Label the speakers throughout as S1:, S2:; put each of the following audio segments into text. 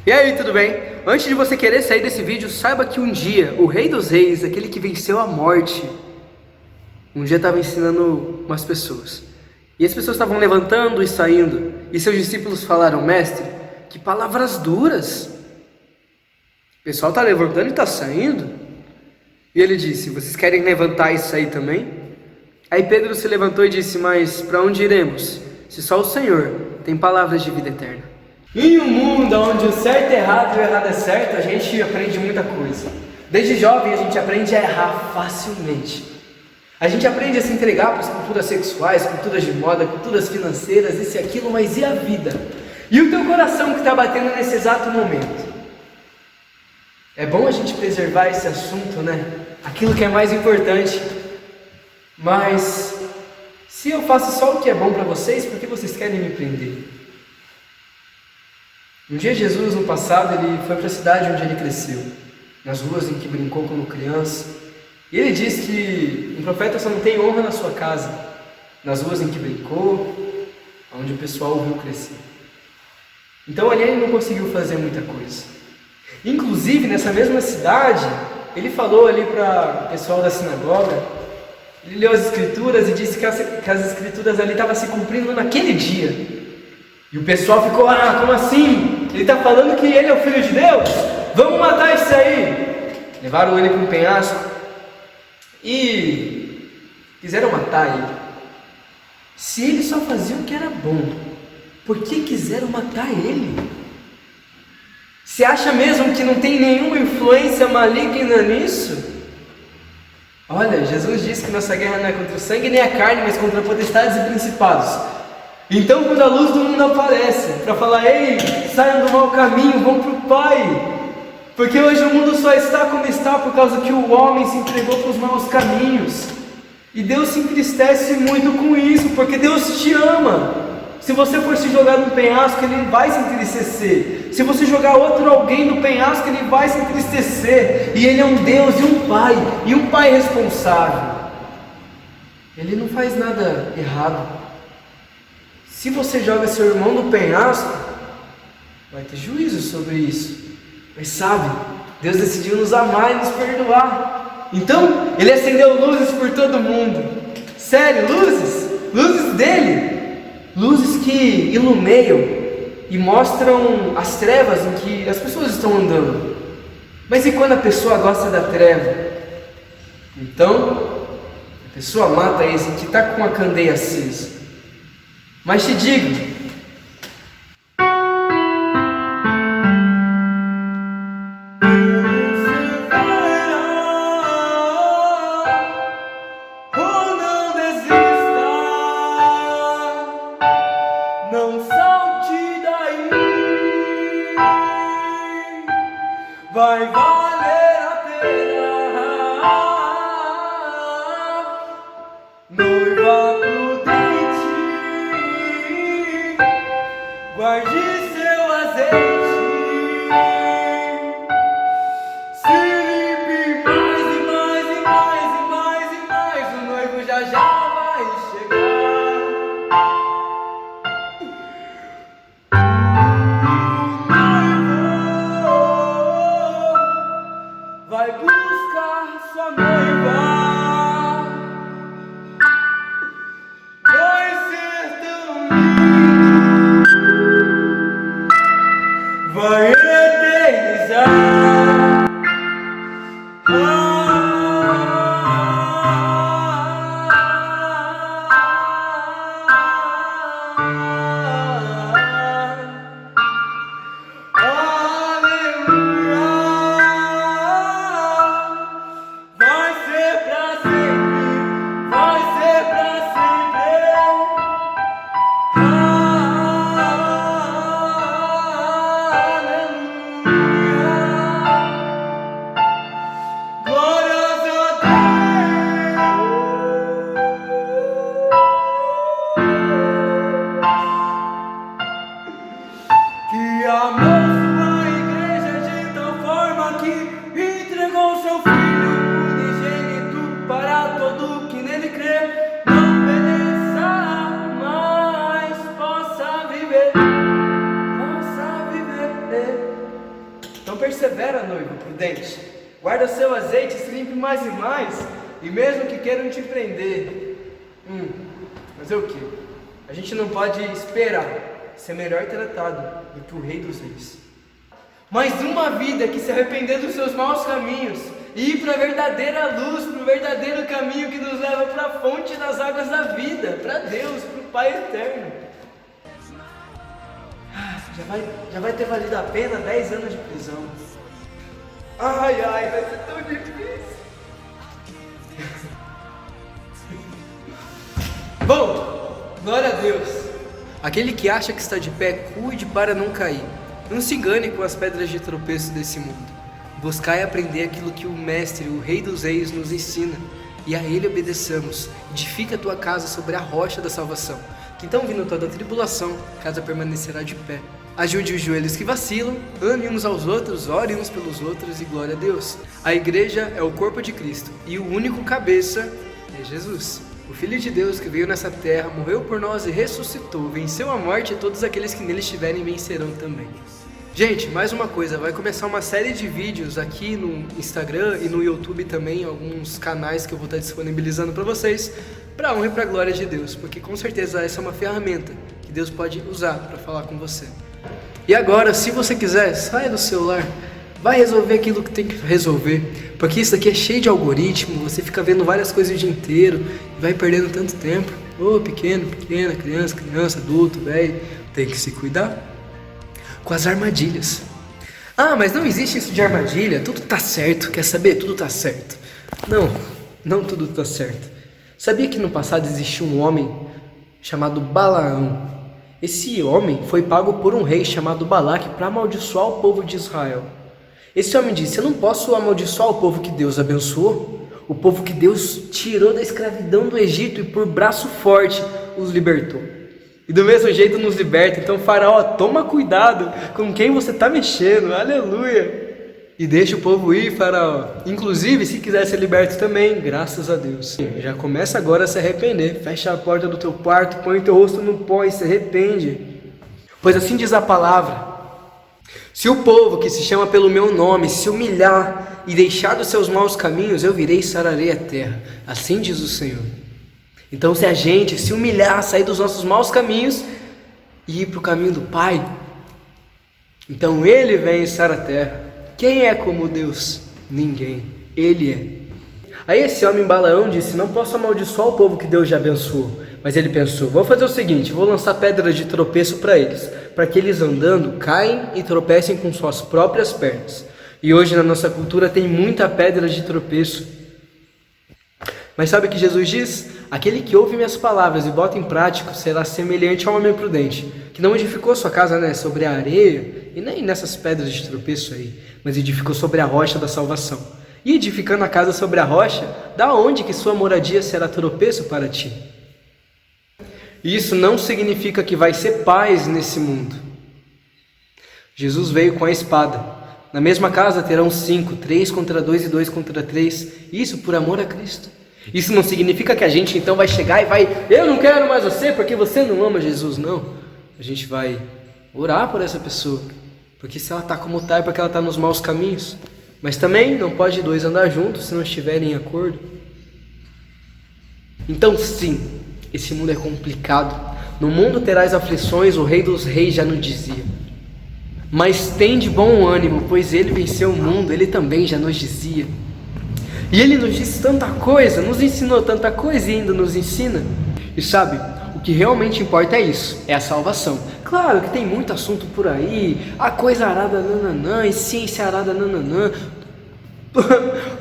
S1: E aí, tudo bem? Antes de você querer sair desse vídeo, saiba que um dia, o Rei dos Reis, aquele que venceu a morte, um dia estava ensinando umas pessoas. E as pessoas estavam levantando e saindo, e seus discípulos falaram: Mestre, que palavras duras! O pessoal está levantando e está saindo. E ele disse: vocês querem levantar e sair também? Aí Pedro se levantou e disse: mas para onde iremos, se só o Senhor tem palavras de vida eterna? Em um mundo onde o certo é errado e o errado é certo, a gente aprende muita coisa. Desde jovem a gente aprende a errar facilmente. A gente aprende a se entregar para as culturas sexuais, culturas de moda, culturas financeiras, isso e aquilo, mas e a vida? E o teu coração que está batendo nesse exato momento? É bom a gente preservar esse assunto, né? Aquilo que é mais importante. Mas se eu faço só o que é bom para vocês, por que vocês querem me prender? Um dia Jesus, no passado, ele foi para a cidade onde ele cresceu, nas ruas em que brincou como criança. E ele diz que um profeta só não tem honra na sua casa, nas ruas em que brincou, onde o pessoal o viu crescer. Então ali ele não conseguiu fazer muita coisa. Inclusive, nessa mesma cidade, ele falou ali para o pessoal da sinagoga, ele leu as escrituras e disse que as escrituras ali estavam se cumprindo naquele dia. E o pessoal ficou: ah, como assim? Ele está falando que ele é o Filho de Deus? Vamos matar esse aí! Levaram ele para um penhasco e quiseram matar ele. Se ele só fazia o que era bom, por que quiseram matar ele? Você acha mesmo que não tem nenhuma influência maligna nisso? Olha, Jesus disse que nossa guerra não é contra o sangue nem a carne, mas contra potestades e principados. Então, quando a luz do mundo aparece para falar: ei, saiam do mau caminho, vão para o Pai, porque hoje o mundo só está como está por causa que o homem se entregou para os maus caminhos. E Deus se entristece muito com isso, porque Deus te ama. Se você for se jogar no penhasco, Ele vai se entristecer. Se você jogar alguém no penhasco, Ele vai se entristecer. E Ele é um Deus e um pai responsável. Ele não faz nada errado. Se você joga seu irmão no penhasco, vai ter juízo sobre isso. Mas sabe, Deus decidiu nos amar e nos perdoar. Então, Ele acendeu luzes por todo mundo. Sério, luzes dele. Luzes que ilumeiam e mostram as trevas em que as pessoas estão andando. Mas e quando a pessoa gosta da treva? Então, a pessoa mata esse que está com a candeia acesa. Mas te digo, não salte daí, vai valer a pena. Noiva prudente, guarde seu azeite, se limpe mais e mais e mais e mais e mais, o noivo já vai chegar. Vai buscar sua noiva, vai ser tão lindo, vai eternizar. Então persevera, noivo prudente. Guarda seu azeite, se limpe mais e mais. E mesmo que queiram te prender, fazer o quê? A gente não pode esperar ser melhor tratado do que o Rei dos Reis. Mas uma vida que se arrepender dos seus maus caminhos e ir para a verdadeira luz, para o verdadeiro caminho que nos leva para a fonte das águas da vida, para Deus, para o Pai eterno. Já vai ter valido a pena 10 anos de prisão. Ai, vai ser tão difícil. Bom, glória a Deus. Aquele que acha que está de pé, cuide para não cair. Não se engane com as pedras de tropeço desse mundo. Buscai aprender aquilo que o Mestre, o Rei dos Reis, nos ensina, e a Ele obedeçamos. Edifica a tua casa sobre a rocha da salvação, que então, vindo toda a tribulação, a casa permanecerá de pé. Ajude os joelhos que vacilam, ame uns aos outros, ore uns pelos outros e glória a Deus. A igreja é o corpo de Cristo, e o único cabeça é Jesus. O Filho de Deus que veio nessa terra, morreu por nós e ressuscitou, venceu a morte, e todos aqueles que nele estiverem vencerão também. Gente, mais uma coisa, vai começar uma série de vídeos aqui no Instagram e no YouTube também, alguns canais que eu vou estar disponibilizando para vocês, para a honra e para a glória de Deus, porque com certeza essa é uma ferramenta que Deus pode usar para falar com você. E agora, se você quiser, saia do celular, vai resolver aquilo que tem que resolver, porque isso aqui é cheio de algoritmo, você fica vendo várias coisas o dia inteiro e vai perdendo tanto tempo. Pequeno, pequena, criança, adulto, velho, tem que se cuidar com as armadilhas. Mas não existe isso de armadilha, tudo tá certo, quer saber? Tudo tá certo. Não tudo tá certo. Sabia que no passado existiu um homem chamado Balaão? Esse homem foi pago por um rei chamado Balaque para amaldiçoar o povo de Israel. Esse homem disse: eu não posso amaldiçoar o povo que Deus abençoou, o povo que Deus tirou da escravidão do Egito e por braço forte os libertou. E do mesmo jeito nos liberta. Então Faraó, toma cuidado com quem você está mexendo, aleluia. E deixa o povo ir, Faraó. Inclusive, se quiser ser liberto também, graças a Deus. Já começa agora a se arrepender. Fecha a porta do teu quarto, põe o teu rosto no pó e se arrepende. Pois assim diz a palavra: se o povo que se chama pelo meu nome se humilhar e deixar dos seus maus caminhos, eu virei e sararei a terra. Assim diz o Senhor. Então, se a gente se humilhar, sair dos nossos maus caminhos e ir para o caminho do Pai, então Ele vem e sara a terra. Quem é como Deus? Ninguém. Ele é. Aí esse homem Balaão disse: não posso amaldiçoar o povo que Deus já abençoou. Mas ele pensou: vou fazer o seguinte, vou lançar pedras de tropeço para que eles andando caem e tropecem com suas próprias pernas. E hoje na nossa cultura tem muita pedra de tropeço. Mas sabe o que Jesus diz? Aquele que ouve minhas palavras e bota em prática será semelhante ao homem prudente, que não edificou sua casa sobre a areia e nem nessas pedras de tropeço aí, mas edificou sobre a rocha da salvação. E edificando a casa sobre a rocha, da onde que sua moradia será tropeço para ti? E isso não significa que vai ser paz nesse mundo. Jesus veio com a espada. Na mesma casa terão 5, 3 contra 2 e 2 contra 3. Isso por amor a Cristo. Isso não significa que a gente então vai chegar e vai: eu não quero mais você porque você não ama Jesus. Não. A gente vai orar por essa pessoa, porque se ela está como está é porque ela está nos maus caminhos. Mas também não pode dois andar juntos se não estiverem em acordo. Então sim, esse mundo é complicado. No mundo terás aflições, o Rei dos Reis já nos dizia. Mas tem de bom ânimo, pois Ele venceu o mundo, Ele também já nos dizia. E Ele nos disse tanta coisa, nos ensinou tanta coisa e ainda nos ensina. E sabe, o que realmente importa é isso, é a salvação. Claro que tem muito assunto por aí, a coisa arada nananã, e ciência arada nananã.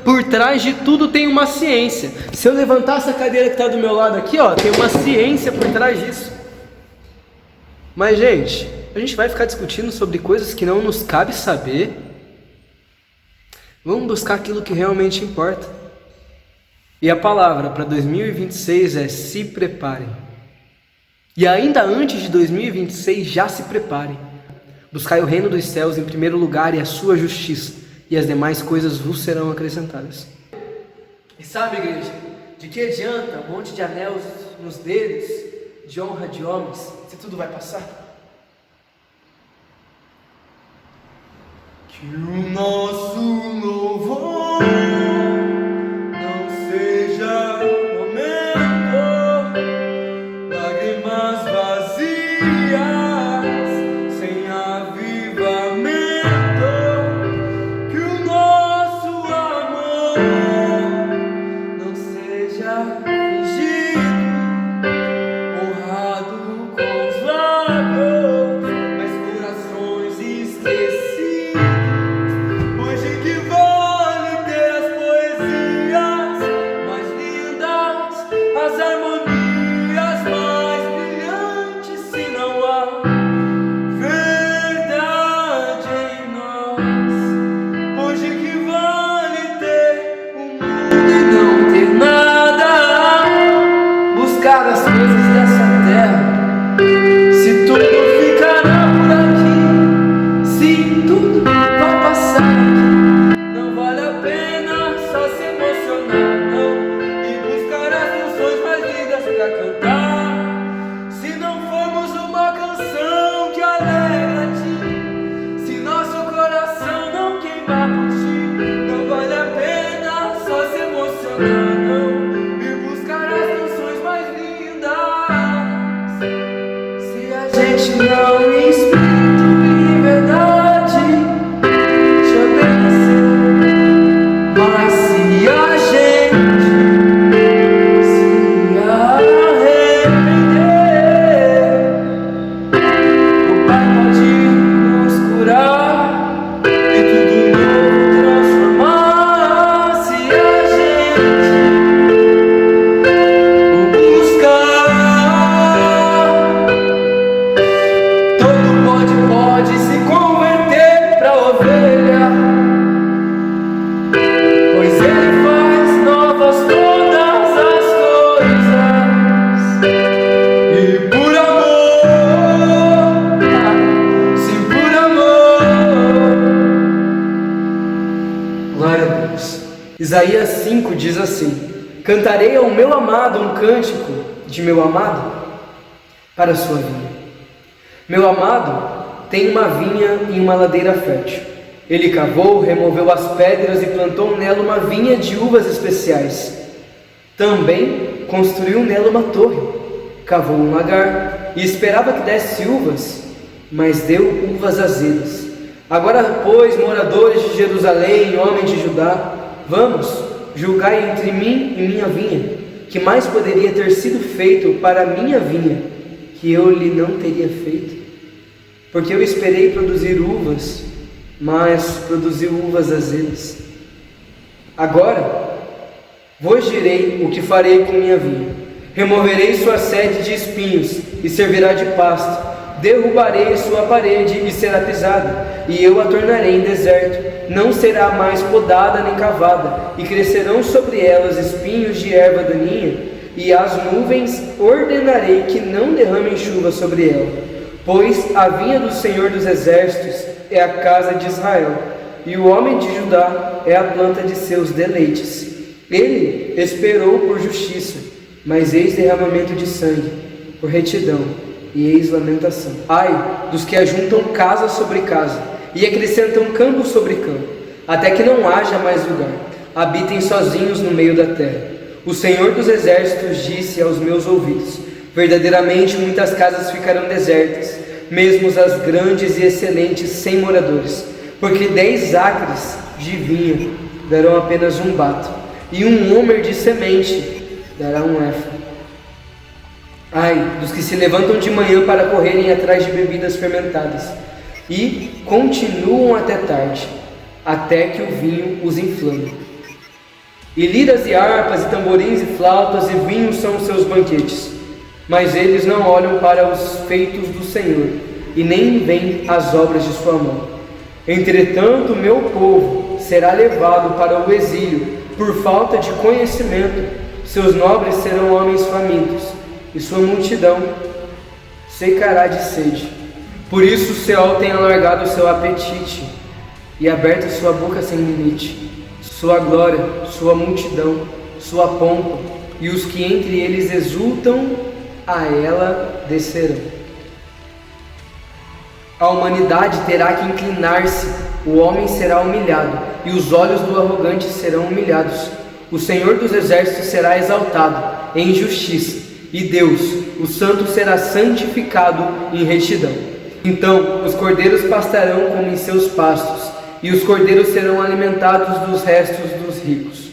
S1: Por trás de tudo tem uma ciência. Se eu levantar essa cadeira que está do meu lado aqui, tem uma ciência por trás disso. Mas gente, a gente vai ficar discutindo sobre coisas que não nos cabe saber. Vamos buscar aquilo que realmente importa. E a palavra para 2026 é: se preparem. E ainda antes de 2026, já se preparem. Buscai o reino dos céus em primeiro lugar e a sua justiça, e as demais coisas vos serão acrescentadas. E sabe, igreja, de que adianta um monte de anéis nos dedos, de honra de homens, se tudo vai passar? Que o nosso louvor não seja momento, lágrimas vazias, sem avivamento. Que o nosso amor não seja fingido, honrado com os lábios, mas corações esquecidos. Hoje que vale ter as poesias mais lindas, as harmonias mais brilhantes, se não há verdade em nós. Hoje que vale ter o mundo e não ter nada, buscar as coisas dessa terra, se tudo ficará por aqui, se tudo vai passar aqui. Não vale a pena só se emocionar, não, e buscar as canções mais lindas pra cantar, se não formos uma canção que alegra a ti, se nosso coração não queimar por ti. Não vale a pena só se emocionar, não, e buscar as canções mais lindas, se a gente não em espírito e em verdade te obedecer. Mas se a gente se arrepender, o Pai pode nos curar e tudo novo transformar. Se a gente o buscar, todo pode se converter pra ovelha, pois Ele faz novas todas as coisas. E por amor, sim, por amor. Glória a Deus. Isaías 5 diz assim: cantarei ao meu amado um cântico de meu amado para a sua vinha. Meu amado tem uma vinha em uma ladeira fértil. Ele cavou, removeu as pedras e plantou nela uma vinha de uvas especiais. Também construiu nela uma torre, cavou um lagar e esperava que desse uvas, mas deu uvas azedas. Agora, pois, moradores de Jerusalém, homens de Judá, vamos, julgai entre mim e minha vinha, que mais poderia ter sido feito para a minha vinha, que eu lhe não teria feito? Porque eu esperei produzir uvas, mas produziu uvas azedas. Agora vos direi o que farei com minha vinha: removerei sua sede de espinhos e servirá de pasto, derrubarei sua parede e será pisada, e eu a tornarei em deserto, não será mais podada nem cavada, e crescerão sobre elas espinhos de erva daninha, e as nuvens ordenarei que não derramem chuva sobre ela, pois a vinha do Senhor dos Exércitos é a casa de Israel, e o homem de Judá é a planta de seus deleites. Ele esperou por justiça, mas eis derramamento de sangue, por retidão, e eis lamentação. Ai dos que ajuntam casa sobre casa, e acrescentam campo sobre campo, até que não haja mais lugar, habitem sozinhos no meio da terra. O Senhor dos Exércitos disse aos meus ouvidos: verdadeiramente muitas casas ficarão desertas, mesmo as grandes e excelentes sem moradores, porque 10 acres de vinho darão apenas um bato, e um homer de semente dará um éfa. Ai dos que se levantam de manhã para correrem atrás de bebidas fermentadas, e continuam até tarde, até que o vinho os inflame. E liras e harpas e tamborins e flautas e vinhos são os seus banquetes, mas eles não olham para os feitos do Senhor, e nem veem as obras de sua mão. Entretanto, meu povo será levado para o exílio por falta de conhecimento, seus nobres serão homens famintos, e sua multidão secará de sede. Por isso o Seol tem alargado o seu apetite, e aberto sua boca sem limite. Sua glória, sua multidão, sua pompa, e os que entre eles exultam, a ela descerão. A humanidade terá que inclinar-se o homem será humilhado, e os olhos do arrogante serão humilhados. O Senhor dos exércitos será exaltado em justiça, e Deus, o Santo, será santificado em retidão. Então os cordeiros pastarão como em seus pastos, e os cordeiros serão alimentados dos restos dos ricos.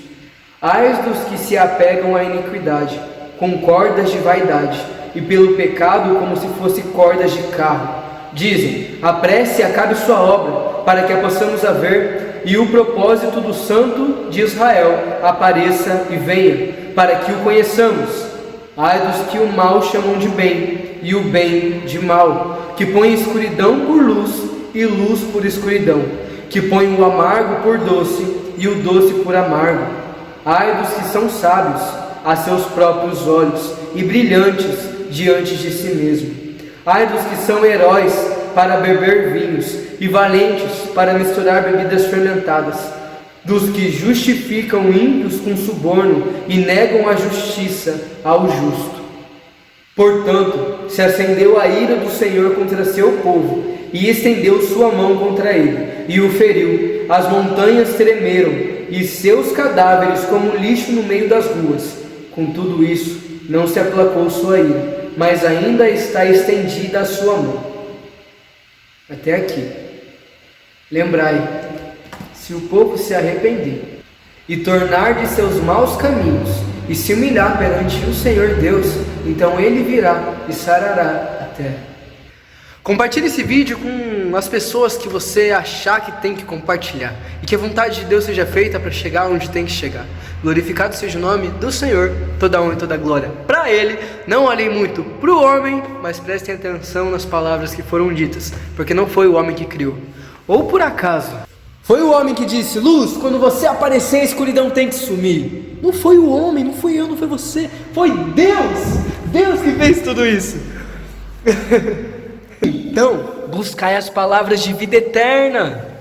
S1: Ai dos que se apegam à iniquidade, com cordas de vaidade, e pelo pecado como se fossem cordas de carro. Dizem: apresse e acabe sua obra, para que a possamos a ver, e o propósito do Santo de Israel apareça e venha, para que o conheçamos. Ai dos que o mal chamam de bem, e o bem de mal, que põem escuridão por luz, e luz por escuridão, que põem o amargo por doce, e o doce por amargo. Ai dos que são sábios a seus próprios olhos, e brilhantes diante de si mesmo. Ai dos que são heróis para beber vinhos, e valentes para misturar bebidas fermentadas, dos que justificam ímpios com suborno, e negam a justiça ao justo. Portanto, se acendeu a ira do Senhor contra seu povo, e estendeu sua mão contra ele, e o feriu. As montanhas tremeram, e seus cadáveres como lixo no meio das ruas. Com tudo isso, não se aplacou sua ira, mas ainda está estendida a sua mão. Até aqui. Lembrai, se o povo se arrepender e tornar de seus maus caminhos e se humilhar perante o Senhor Deus, então Ele virá e sarará a terra. Compartilhe esse vídeo com as pessoas que você achar que tem que compartilhar, e que a vontade de Deus seja feita para chegar onde tem que chegar. Glorificado seja o nome do Senhor, toda honra e toda glória para Ele. Não olhem muito para o homem, mas prestem atenção nas palavras que foram ditas, porque não foi o homem que criou. Ou por acaso foi o homem que disse: luz, quando você aparecer a escuridão tem que sumir? Não foi o homem, não fui eu, não foi você, foi Deus que fez tudo isso. Então, buscai as palavras de vida eterna.